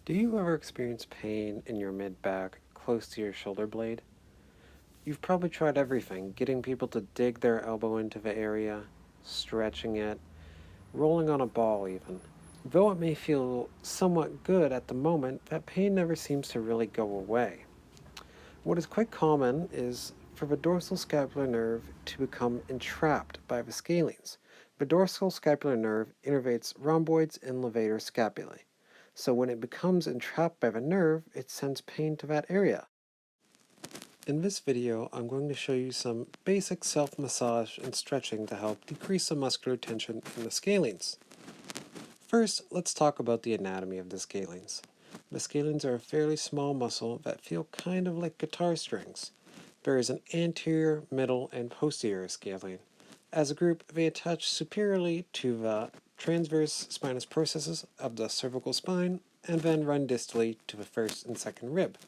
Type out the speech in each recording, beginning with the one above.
Do you ever experience pain in your mid-back, close to your shoulder blade? You've probably tried everything, getting people to dig their elbow into the area, stretching it, rolling on a ball even. Though it may feel somewhat good at the moment, that pain never seems to really go away. What is quite common is for the dorsal scapular nerve to become entrapped by the scalenes. The dorsal scapular nerve innervates rhomboids and levator scapulae. So when it becomes entrapped by the nerve, it sends pain to that area. In this video, I'm going to show you some basic self-massage and stretching to help decrease the muscular tension in the scalenes. First, let's talk about the anatomy of the scalenes. The scalenes are a fairly small muscle that feel kind of like guitar strings. There is an anterior, middle, and posterior scalene. As a group, they attach superiorly to the transverse spinous processes of the cervical spine and then run distally to the first and second rib.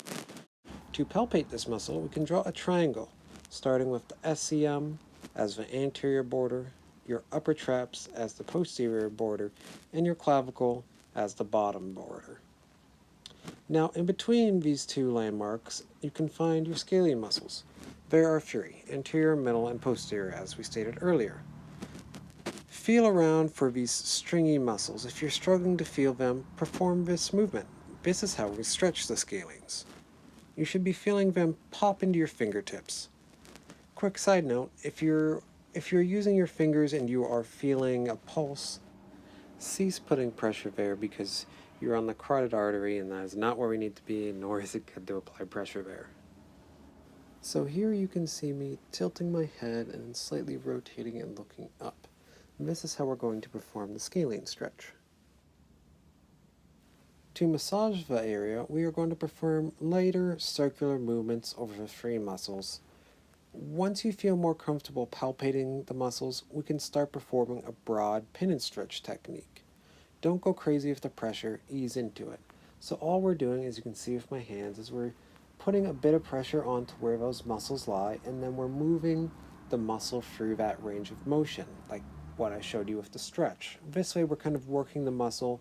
To palpate this muscle, we can draw a triangle, starting with the SCM as the anterior border, your upper traps as the posterior border, and your clavicle as the bottom border. Now, in between these two landmarks, you can find your scalene muscles. There are three, anterior, middle, and posterior, as we stated earlier. Feel around for these stringy muscles. If you're struggling to feel them, perform this movement. This is how we stretch the scalenes. You should be feeling them pop into your fingertips. Quick side note, if you're using your fingers and you are feeling a pulse, cease putting pressure there because you're on the carotid artery and that is not where we need to be, nor is it good to apply pressure there. So here you can see me tilting my head and slightly rotating and looking up. And this is how we're going to perform the scalene stretch. To massage the area, we are going to perform lighter circular movements over the three muscles. Once you feel more comfortable palpating the muscles, we can start performing a broad pin and stretch technique. Don't go crazy with the pressure, ease into it. So all we're doing, as you can see with my hands, is we're putting a bit of pressure onto where those muscles lie, and then we're moving the muscle through that range of motion, like what I showed you with the stretch. This way we're kind of working the muscle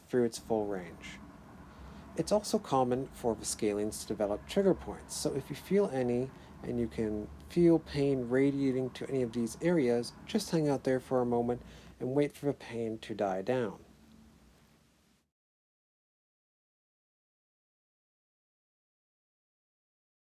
through its full range. It's also common for the scalenes to develop trigger points, so if you feel any and you can feel pain radiating to any of these areas, just hang out there for a moment and wait for the pain to die down.